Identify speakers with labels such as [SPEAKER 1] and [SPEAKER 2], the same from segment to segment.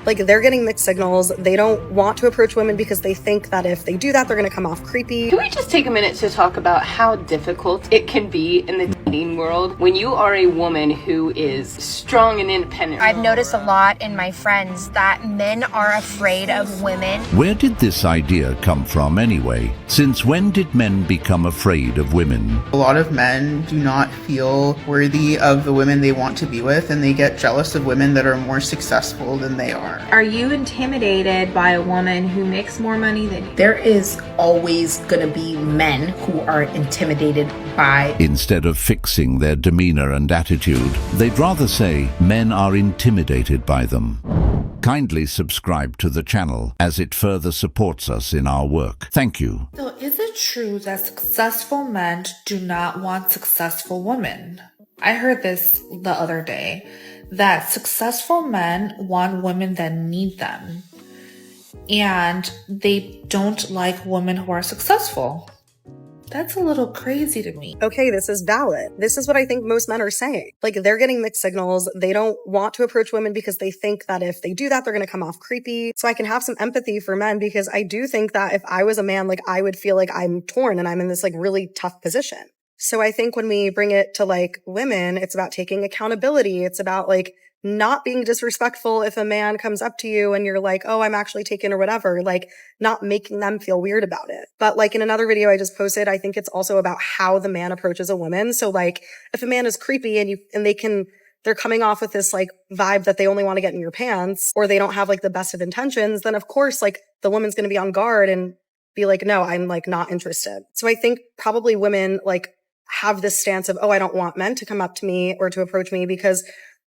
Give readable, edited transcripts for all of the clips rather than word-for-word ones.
[SPEAKER 1] Like, they're getting mixed signals. They don't want to approach women because they think that if they do that, they're going to come off creepy.
[SPEAKER 2] Can we just take a minute to talk about how difficult it can be in the dating world when you are a woman who is strong and independent?
[SPEAKER 3] I've noticed a lot in my friends that men are afraid of women.
[SPEAKER 4] Where did this idea come from anyway? Since when did men become afraid of women?
[SPEAKER 5] A lot of men do not feel worthy of the women they want to be with, and they get jealous of women that are more successful than they are.
[SPEAKER 6] Are you intimidated by a woman who makes more money than you?
[SPEAKER 7] There is always going to be men who are intimidated by.
[SPEAKER 4] Instead of fixing their demeanor and attitude, they'd rather say men are intimidated by them. Kindly subscribe to the channel as it further supports us in our work. Thank you.
[SPEAKER 8] So is it true that successful men do not want successful women? I heard this the other day, that successful men want women that need them, and they don't like women who are successful. That's a little crazy to me.
[SPEAKER 1] Okay, this is valid. This is what I think most men are saying. Like, they're getting mixed signals. They don't want to approach women because they think that if they do that, they're going to come off creepy. So I can have some empathy for men, because I do think that if I was a man, like, I would feel like I'm torn and I'm in this like really tough position. So I think when we bring it to like women, it's about taking accountability. It's about like not being disrespectful if a man comes up to you and you're like, oh, I'm actually taken or whatever, like not making them feel weird about it. But like in another video I just posted, I think it's also about how the man approaches a woman. So like if a man is creepy and they're coming off with this like vibe that they only want to get in your pants, or they don't have like the best of intentions, then of course like the woman's going to be on guard and be like, no, I'm like not interested. So I think probably women like have this stance of, oh, I don't want men to come up to me or to approach me, because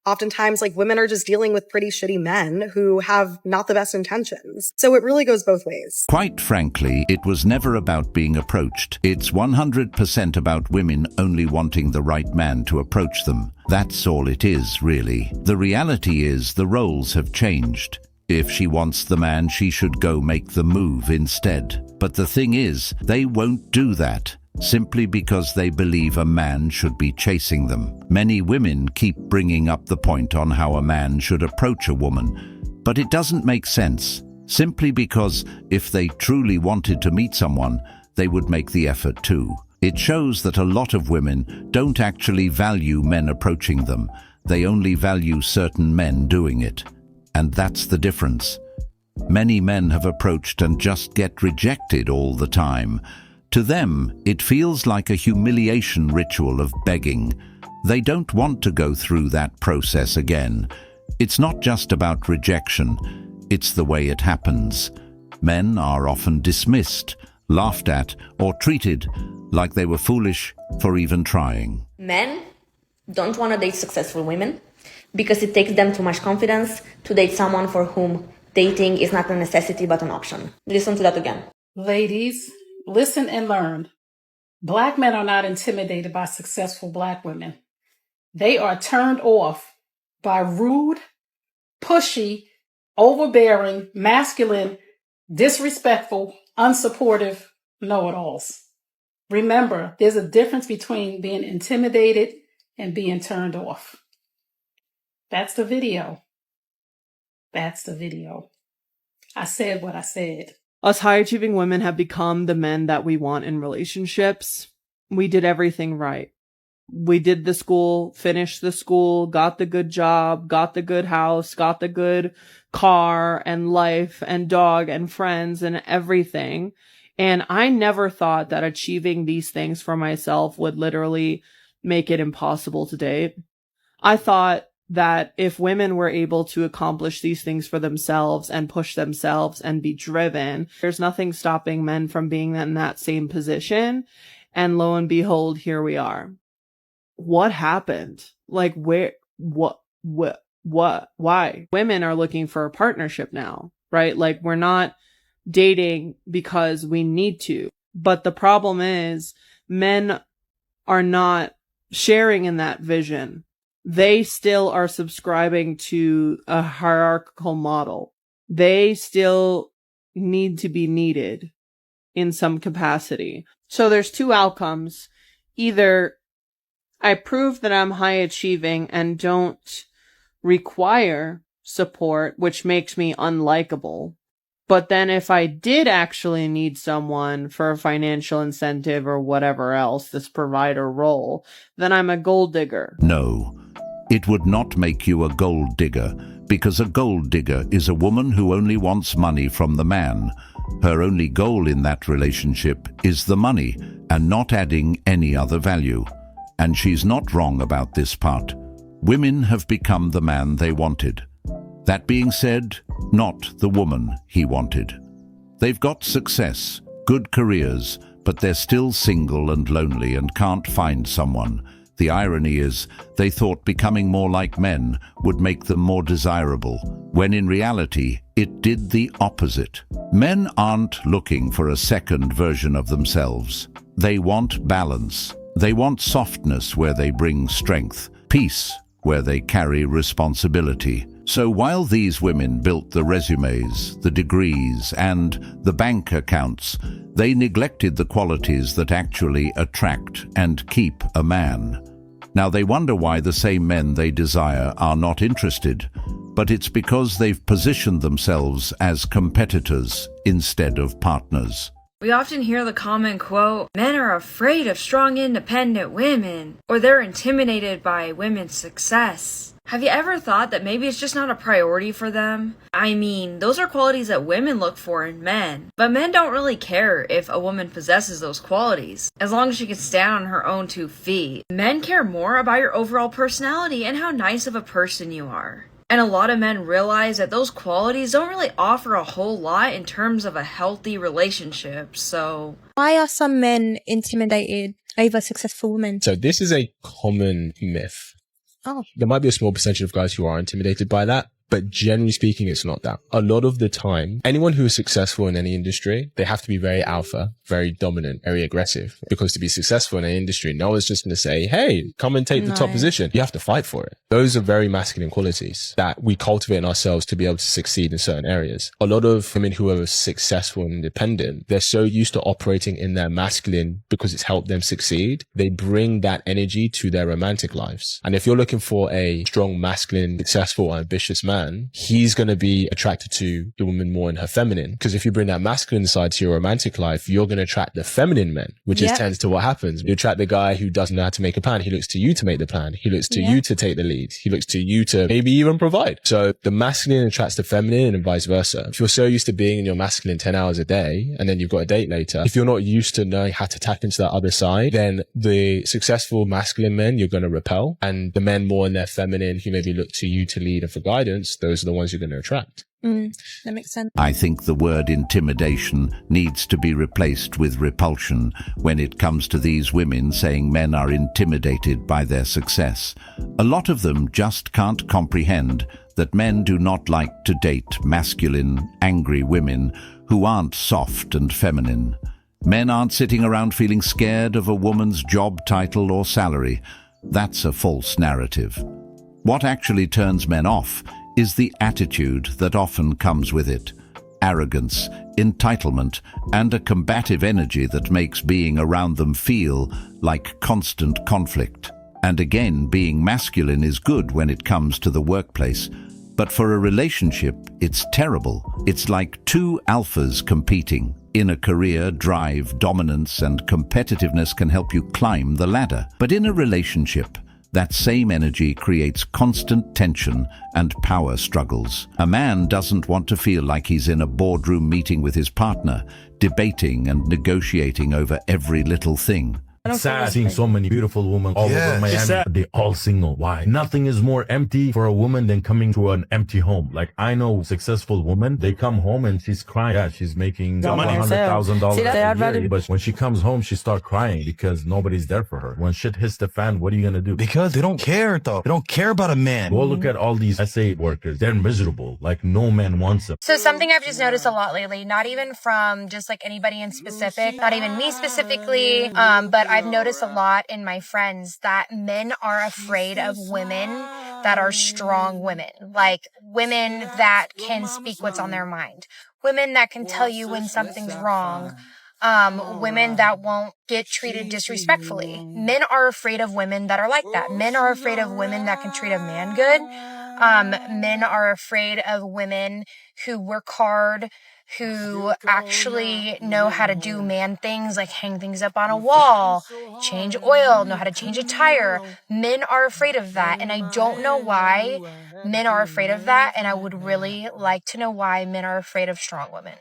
[SPEAKER 1] oftentimes like women are just dealing with pretty shitty men who have not the best intentions. So it really goes both ways.
[SPEAKER 4] Quite frankly, it was never about being approached. It's 100% about women only wanting the right man to approach them. That's all it is, really. The reality is the roles have changed. If she wants the man, she should go make the move instead. But the thing is, they won't do that, simply because they believe a man should be chasing them. Many women keep bringing up the point on how a man should approach a woman, but it doesn't make sense, simply because if they truly wanted to meet someone, they would make the effort too. It shows that a lot of women don't actually value men approaching them. They only value certain men doing it. And that's the difference. Many men have approached and just get rejected all the time. To them, it feels like a humiliation ritual of begging. They don't want to go through that process again. It's not just about rejection, it's the way it happens. Men are often dismissed, laughed at, or treated like they were foolish for even trying.
[SPEAKER 9] Men don't want to date successful women because it takes them too much confidence to date someone for whom dating is not a necessity but an option. Listen to that again.
[SPEAKER 10] Ladies, listen and learn. Black men are not intimidated by successful black women. They are turned off by rude, pushy, overbearing, masculine, disrespectful, unsupportive know-it-alls. Remember, there's a difference between being intimidated and being turned off. That's the video. That's the video. I said what I said.
[SPEAKER 11] Us high-achieving women have become the men that we want in relationships. We did everything right. We did the school, finished the school, got the good job, got the good house, got the good car and life and dog and friends and everything. And I never thought that achieving these things for myself would literally make it impossible to date. I thought that if women were able to accomplish these things for themselves and push themselves and be driven, there's nothing stopping men from being in that same position. And lo and behold, here we are. What happened? Like, where, what, why? Women are looking for a partnership now, right? Like, we're not dating because we need to. But the problem is men are not sharing in that vision. They still are subscribing to a hierarchical model. They still need to be needed in some capacity. So there's two outcomes. Either I prove that I'm high achieving and don't require support, which makes me unlikable. But then if I did actually need someone for a financial incentive or whatever else, this provider role, then I'm a gold digger.
[SPEAKER 4] No, it would not make you a gold digger, because a gold digger is a woman who only wants money from the man. Her only goal in that relationship is the money and not adding any other value. And she's not wrong about this part. Women have become the man they wanted. That being said, not the woman he wanted. They've got success, good careers, but they're still single and lonely and can't find someone. The irony is, they thought becoming more like men would make them more desirable, when in reality, it did the opposite. Men aren't looking for a second version of themselves. They want balance. They want softness where they bring strength, peace where they carry responsibility. So while these women built the resumes, the degrees, and the bank accounts, they neglected the qualities that actually attract and keep a man. Now they wonder why the same men they desire are not interested, but it's because they've positioned themselves as competitors instead of partners.
[SPEAKER 12] We often hear the common quote, men are afraid of strong, independent women, or they're intimidated by women's success. Have you ever thought that maybe it's just not a priority for them? I mean, those are qualities that women look for in men, but men don't really care if a woman possesses those qualities, as long as she can stand on her own 2 feet. Men care more about your overall personality and how nice of a person you are. And a lot of men realize that those qualities don't really offer a whole lot in terms of a healthy relationship, so...
[SPEAKER 3] Why are some men intimidated over successful women?
[SPEAKER 13] So this is a common myth.
[SPEAKER 3] Oh.
[SPEAKER 13] There might be a small percentage of guys who are intimidated by that, but generally speaking, it's not that. A lot of the time, anyone who is successful in any industry, they have to be very alpha, very dominant, very aggressive. Because to be successful in an industry, no one's just going to say, hey, come and take the top position. You have to fight for it. Those are very masculine qualities that we cultivate in ourselves to be able to succeed in certain areas. A lot of women who are successful and independent, they're so used to operating in their masculine because it's helped them succeed. They bring that energy to their romantic lives. And if you're looking for a strong, masculine, successful, ambitious man, he's going to be attracted to the woman more in her feminine. Because if you bring that masculine side to your romantic life, you're going to attract the feminine men, which is tends to what happens. You attract the guy who doesn't know how to make a plan. He looks to you to make the plan. He looks to you to take the lead. He looks to you to maybe even provide. So the masculine attracts the feminine and vice versa. If you're so used to being in your masculine 10 hours a day and then you've got a date later, if you're not used to knowing how to tap into that other side, then the successful masculine men you're going to repel, and the men more in their feminine who maybe look to you to lead and for guidance, those are the ones you're going to attract.
[SPEAKER 3] That makes sense.
[SPEAKER 4] I think the word intimidation needs to be replaced with repulsion when it comes to these women saying men are intimidated by their success. A lot of them just can't comprehend that men do not like to date masculine, angry women who aren't soft and feminine. Men aren't sitting around feeling scared of a woman's job title or salary. That's a false narrative. What actually turns men off is the attitude that often comes with it. Arrogance, entitlement, and a combative energy that makes being around them feel like constant conflict. And again, being masculine is good when it comes to the workplace, but for a relationship, it's terrible. It's like 2 alphas competing. In a career, drive, dominance, and competitiveness can help you climb the ladder. But in a relationship, that same energy creates constant tension and power struggles. A man doesn't want to feel like he's in a boardroom meeting with his partner, debating and negotiating over every little thing.
[SPEAKER 14] It's sad seeing so many beautiful women all over Miami. They all single. Why? Nothing is more empty for a woman than coming to an empty home. Like, I know successful women, they come home and she's crying. Yeah, she's making $100,000 a year. But when she comes home, she starts crying because nobody's there for her. When shit hits the fan, what are you going to do?
[SPEAKER 15] Because they don't care, though. They don't care about a man.
[SPEAKER 14] Go look at all these SA workers. They're miserable. Like, no man wants them.
[SPEAKER 3] So something I've just noticed a lot lately, not even from just like anybody in specific, not even me specifically, but I've noticed a lot in my friends that men are afraid of women that are strong women, like women that can speak what's on their mind, women that can tell you when something's wrong, women that won't get treated disrespectfully. Men are afraid of women that are like that. Men are afraid of women that can treat a man good. Men are afraid of women who work hard, who actually know how to do man things like hang things up on a wall, change oil, know how to change a tire. Men are afraid of that. And I don't know why men are afraid of that. And I would really like to know why men are afraid of strong women.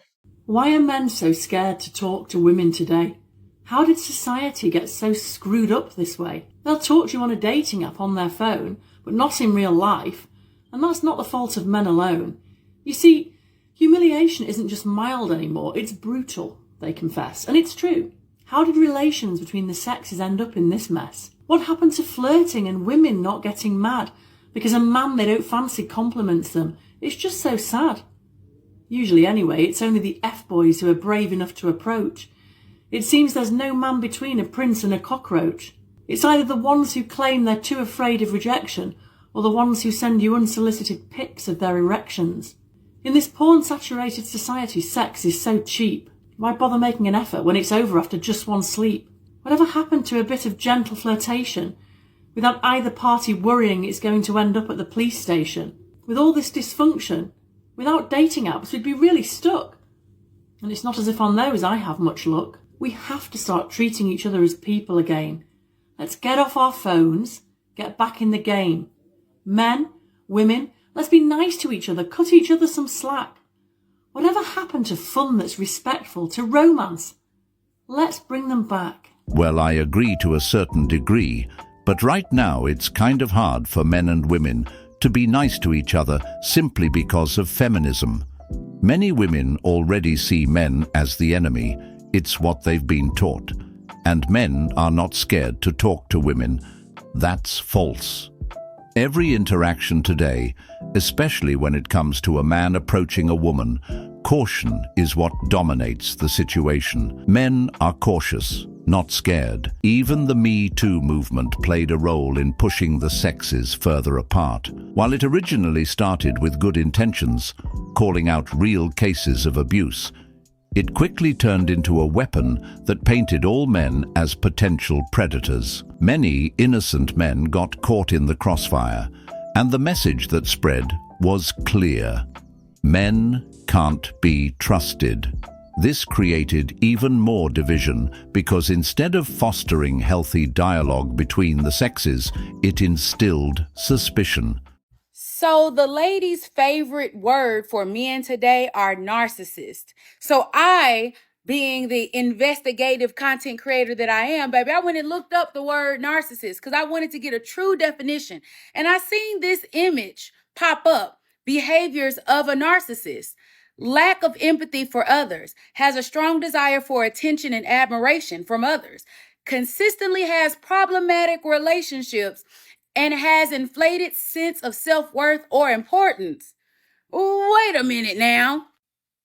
[SPEAKER 16] Why are men so scared to talk to women today? How did society get so screwed up this way? They'll talk to you on a dating app on their phone, but not in real life. And that's not the fault of men alone. You see, humiliation isn't just mild anymore, it's brutal, they confess. And it's true. How did relations between the sexes end up in this mess? What happened to flirting and women not getting mad because a man they don't fancy compliments them? It's just so sad. Usually anyway, it's only the F-boys who are brave enough to approach. It seems there's no man between a prince and a cockroach. It's either the ones who claim they're too afraid of rejection or the ones who send you unsolicited pics of their erections. In this porn-saturated society, sex is so cheap. Why bother making an effort when it's over after just one sleep? Whatever happened to a bit of gentle flirtation without either party worrying it's going to end up at the police station? With all this dysfunction, without dating apps, we'd be really stuck. And it's not as if on those I have much luck. We have to start treating each other as people again. Let's get off our phones, get back in the game. Men, women, let's be nice to each other, cut each other some slack. Whatever happened to fun that's respectful, to romance? Let's bring them back.
[SPEAKER 4] Well, I agree to a certain degree, but right now it's kind of hard for men and women to be nice to each other simply because of feminism. Many women already see men as the enemy. It's what they've been taught. And men are not scared to talk to women. That's false. Every interaction today, especially when it comes to a man approaching a woman, caution is what dominates the situation. Men are cautious, not scared. Even the Me Too movement played a role in pushing the sexes further apart. While it originally started with good intentions, calling out real cases of abuse, it quickly turned into a weapon that painted all men as potential predators. Many innocent men got caught in the crossfire, and the message that spread was clear. Men can't be trusted. This created even more division because instead of fostering healthy dialogue between the sexes, it instilled suspicion.
[SPEAKER 17] So the ladies' favorite word for men today are narcissist. So I, being the investigative content creator that I am, baby, I went and looked up the word narcissist because I wanted to get a true definition. And I seen this image pop up, behaviors of a narcissist. Lack of empathy for others, has a strong desire for attention and admiration from others, consistently has problematic relationships, and has inflated sense of self-worth or importance. Wait a minute now.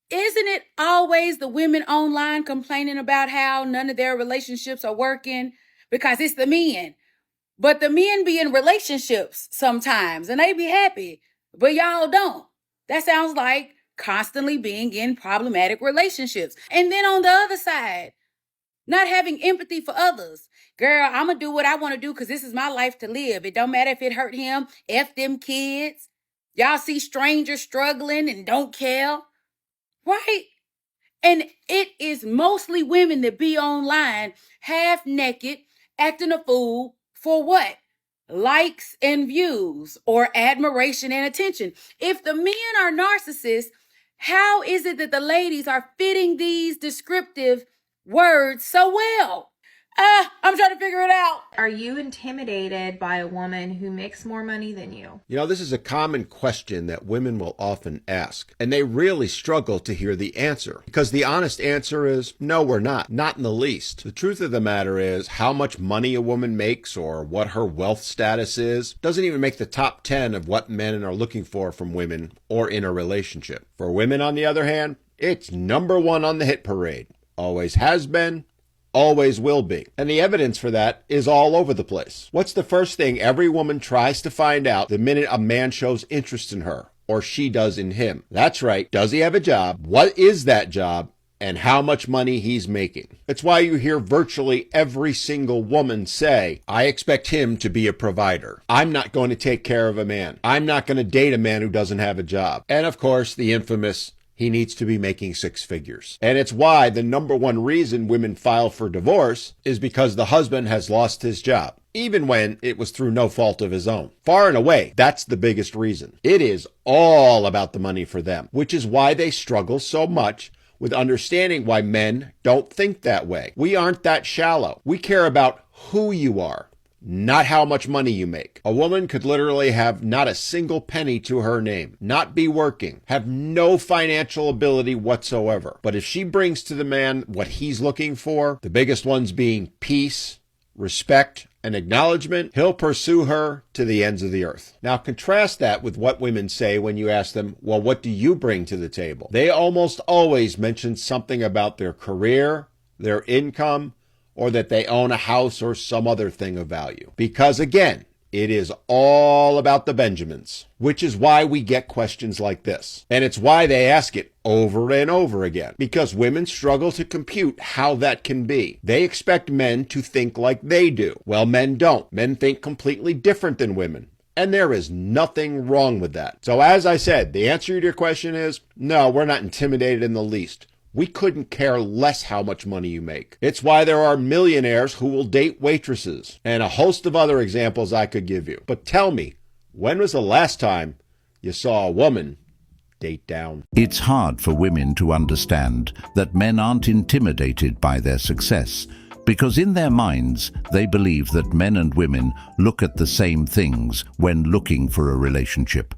[SPEAKER 17] Isn't it always the women online complaining about how none of their relationships are working because it's the men? But the men be in relationships sometimes and they be happy, but y'all don't. That sounds like constantly being in problematic relationships. And then on the other side, not having empathy for others. Girl, I'm going to do what I want to do because this is my life to live. It don't matter if it hurt him, F them kids. Y'all see strangers struggling and don't care. Right? And it is mostly women that be online half naked, acting a fool for what? Likes and views or admiration and attention. If the men are narcissists, how is it that the ladies are fitting these descriptive words so well? I'm trying to figure it out.
[SPEAKER 6] Are you intimidated by a woman who makes more money than you?
[SPEAKER 18] You know, this is a common question that women will often ask, and they really struggle to hear the answer because the honest answer is no, we're not in the least. The truth of the matter is how much money a woman makes or what her wealth status is doesn't even make the top 10 of what men are looking for from women or in a relationship. For women, on the other hand, it's number one on the hit parade. Always has been. Always will be. And the evidence for that is all over the place. What's the first thing every woman tries to find out the minute a man shows interest in her, or she does in him? That's right. Does he have a job? What is that job? and how much money he's making. It's why you hear virtually every single woman say, I expect him to be a provider. I'm not going to take care of a man. I'm not going to date a man who doesn't have a job. And of course, the infamous, he needs to be making six figures. And it's why the number one reason women file for divorce is because the husband has lost his job, even when it was through no fault of his own. Far and away, that's the biggest reason. It is all about the money for them, which is why they struggle so much with understanding why men don't think that way. We aren't that shallow. We care about who you are, not how much money you make. A woman could literally have not a single penny to her name, not be working, have no financial ability whatsoever. But if she brings to the man what he's looking for, the biggest ones being peace, respect, and acknowledgement, he'll pursue her to the ends of the earth. Now contrast that with what women say when you ask them, well, what do you bring to the table? They almost always mention something about their career, their income, or that they own a house or some other thing of value. Because again, it is all about the Benjamins, which is why we get questions like this. And it's why they ask it over and over again, because women struggle to compute how that can be. They expect men to think like they do. Well, men don't. Men think completely different than women. And there is nothing wrong with that. So as I said, the answer to your question is, no, we're not intimidated in the least. We couldn't care less how much money you make. It's why there are millionaires who will date waitresses, and a host of other examples I could give you. But tell me, when was the last time you saw a woman date down?
[SPEAKER 4] It's hard for women to understand that men aren't intimidated by their success, because in their minds they believe that men and women look at the same things when looking for a relationship.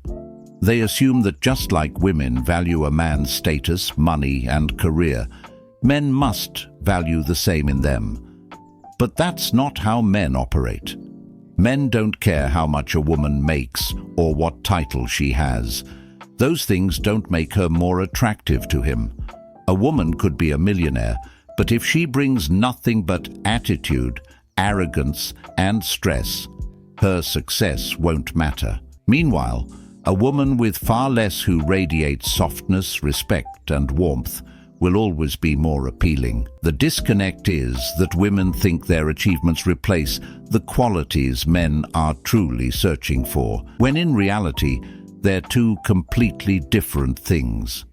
[SPEAKER 4] They assume that just like women value a man's status, money, and career, men must value the same in them. But that's not how men operate. Men don't care how much a woman makes or what title she has. Those things don't make her more attractive to him. A woman could be a millionaire, but if she brings nothing but attitude, arrogance, and stress, her success won't matter. Meanwhile, a woman with far less who radiates softness, respect, and warmth will always be more appealing. The disconnect is that women think their achievements replace the qualities men are truly searching for, when in reality, they're two completely different things.